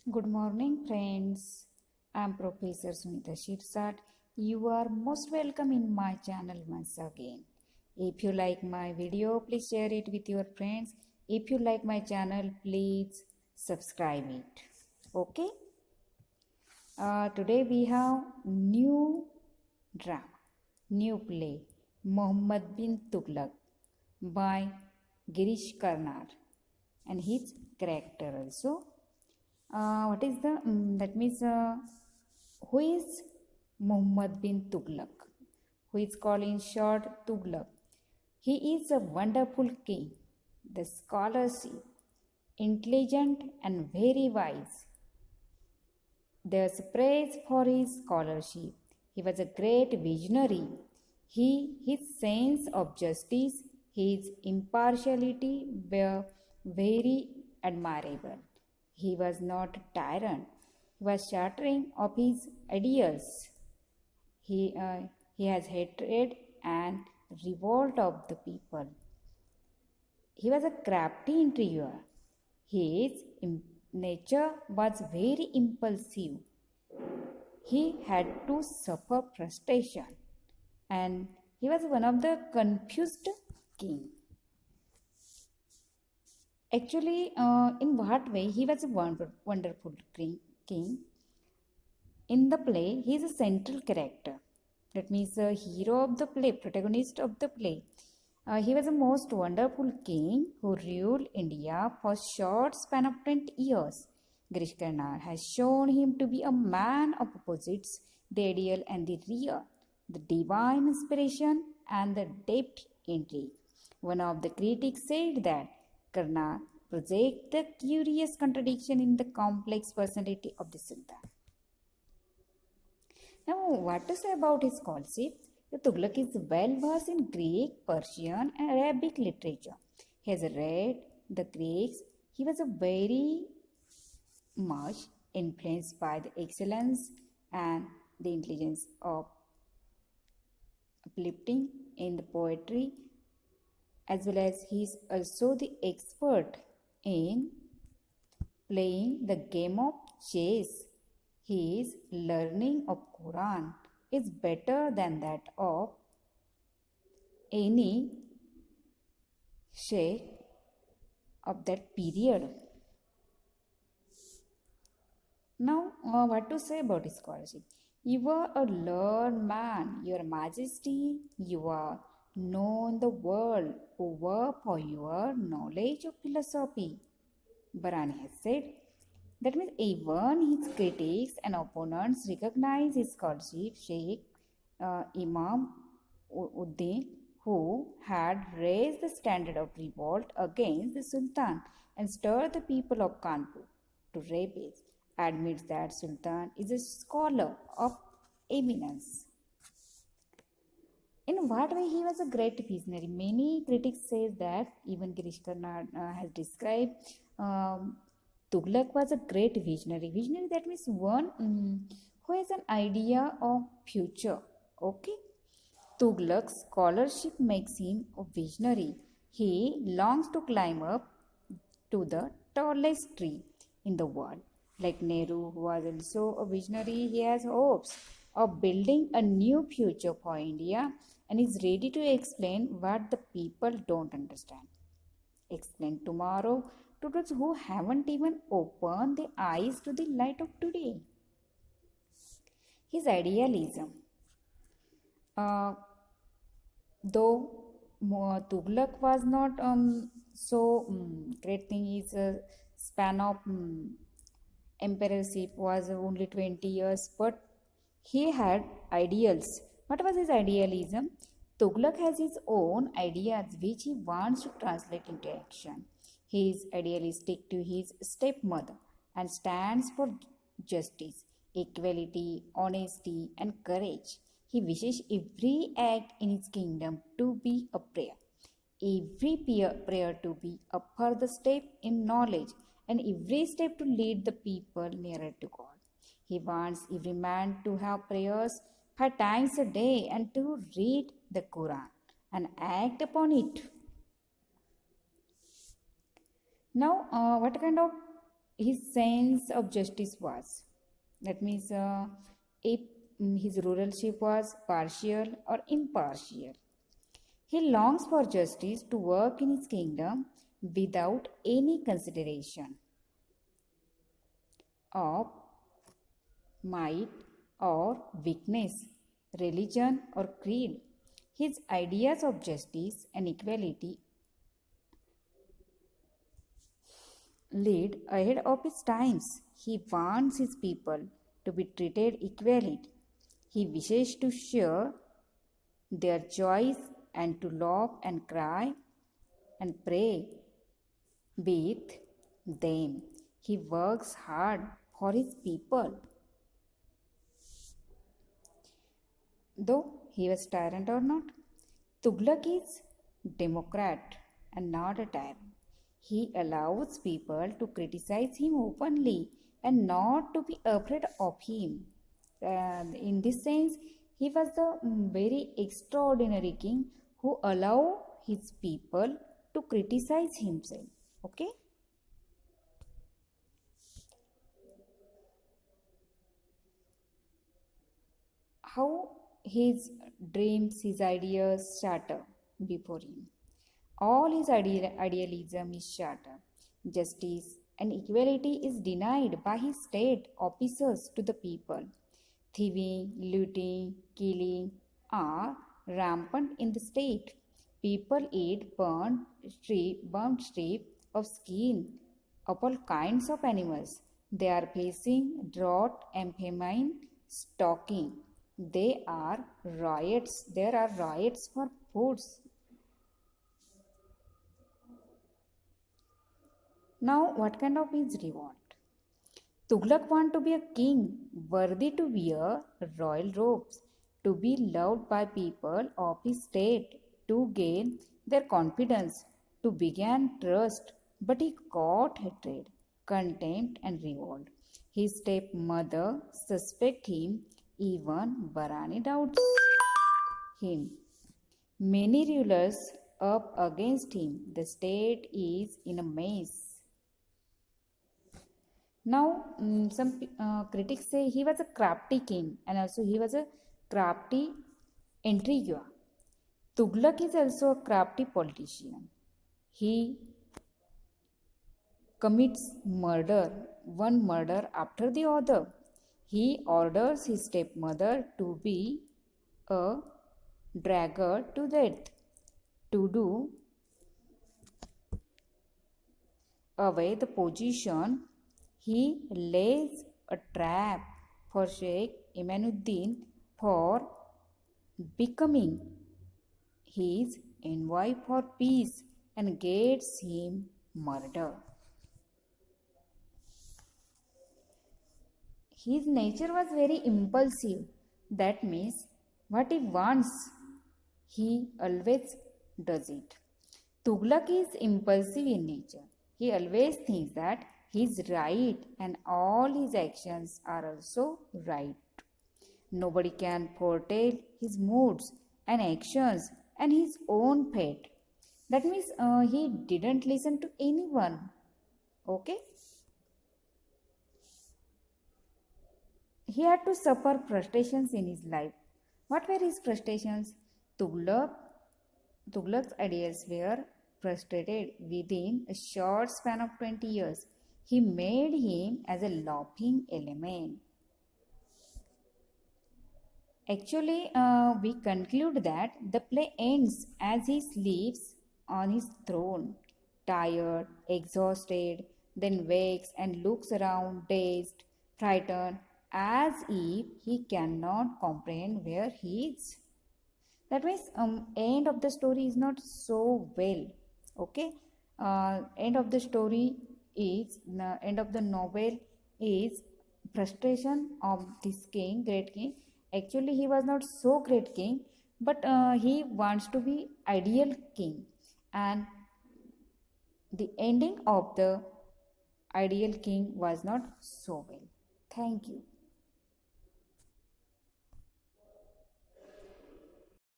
Good morning, friends. I'm Professor Sunita Shirsat. You are most welcome in my channel once again. If you like my video, please share it with your friends. If you like my channel, please subscribe it. Okay? Today we have new drama, new play, Muhammad bin Tughlaq by Girish Karnar and his character also. What is the that means who is Muhammad bin Tughlaq, who is called in short Tughlaq. He is a wonderful king, the scholarship, intelligent and very wise. There's praise for his scholarship. He was a great visionary. His sense of justice, his impartiality were very admirable. He was not a tyrant. He was shattering of his ideals. He has hatred and revolt of the people. He was a crafty intriguer. His nature was very impulsive. He had to suffer frustration, and he was one of the confused king. Actually, in what way he was a wonderful king? In the play, he is a central character. That means the hero of the play, protagonist of the play. He was a most wonderful king who ruled India for a short span of 20 years. Girish Karnar has shown him to be a man of opposites, the ideal and the real, the divine inspiration and the depth intrigue. One of the critics said that Karnar projects the curious contradiction in the complex personality of the Sultan. Now, what to say about his scholarship? The Tughlaq is well versed in Greek, Persian, and Arabic literature. He has read the Greeks. He was a very much influenced by the excellence and the intelligence of uplifting in the poetry, as well as he is also the expert in playing the game of chess. His learning of Quran is better than that of any sheikh of that period. Now, what to say about his scholarship? You are a learned man, Your Majesty. You are known the world over for your knowledge of philosophy. Barani has said. That means even his critics and opponents recognize his scholarship. Sheikh Imam Uddin, who had raised the standard of revolt against the Sultan and stirred the people of Kanpur to rebel, admits that Sultan is a scholar of eminence. In what way he was a great visionary? Many critics say that even Girish Karnar has described Tughlaq was a great visionary. Visionary, that means one who has an idea of future. Okay. Tughlaq's scholarship makes him a visionary. He longs to climb up to the tallest tree in the world. Like Nehru, who was also a visionary, he has hopes of building a new future for India and is ready to explain what the people don't understand. Explain tomorrow to those who haven't even opened their eyes to the light of today. His idealism. Though Tughlaq was not so great thing, his span of emperorship was only 20 years, but he had ideals. What was his idealism? Tughlaq has his own ideas which he wants to translate into action. He is idealistic to his stepmother and stands for justice, equality, honesty, and courage. He wishes every act in his kingdom to be a prayer, every prayer to be a further step in knowledge, and every step to lead the people nearer to God. He wants every man to have prayers 5 times a day and to read the Quran and act upon it. Now, what kind of his sense of justice was. That means if his rulership was partial or impartial. He longs for justice to work in his kingdom without any consideration of might or weakness, religion or creed. His ideas of justice and equality lead ahead of his times. He wants his people to be treated equally. He wishes to share their joys and to laugh and cry and pray with them. He works hard for his people. Though he was tyrant or not, Tughlaq is democrat and not a tyrant. He allows people to criticize him openly and not to be afraid of him. In this sense, he was the very extraordinary king who allowed his people to criticize himself. Okay? How his dreams, his ideas shatter before him. All his idealism is shattered. Justice and equality is denied by his state officers to the people. Thieving, looting, killing are rampant in the state. People eat burnt strip of skin of all kinds of animals. They are facing drought and famine, stalking. There are riots for foods. Now, what kind of his reward? Tughlaq wanted to be a king worthy to wear royal robes, to be loved by people of his state, to gain their confidence, to begin trust, but he got hatred, contempt, and revolt. His stepmother suspects him, even Barani doubts him. Many rulers up against him. The state is in a mess. Now, some critics say he was a crafty king and also he was a crafty intriguer. Tughlaq is also a crafty politician. He commits murder, one murder after the other. He orders his stepmother to be a dragger to death, to do away the position. He lays a trap for Sheikh Imanuddin for becoming his envoy for peace and gets him murdered. His nature was very impulsive. That means what he wants, he always does it. Tughlaq is impulsive in nature. He always thinks that he is right and all his actions are also right. Nobody can foretell his moods and actions and his own fate. That means he didn't listen to anyone. Okay? He had to suffer frustrations in his life. What were his frustrations? Tughlaq's ideas were frustrated within a short span of 20 years. He made him as a laughing element. Actually, we conclude that the play ends as he sleeps on his throne, tired, exhausted, then wakes and looks around, dazed, frightened, as if he cannot comprehend where he is. That means end of the story is not so well. Okay, end of the story is end of the novel is frustration of this king, great king. Actually, he was not so great king, but he wants to be ideal king, and the ending of the ideal king was not so well. Thank you.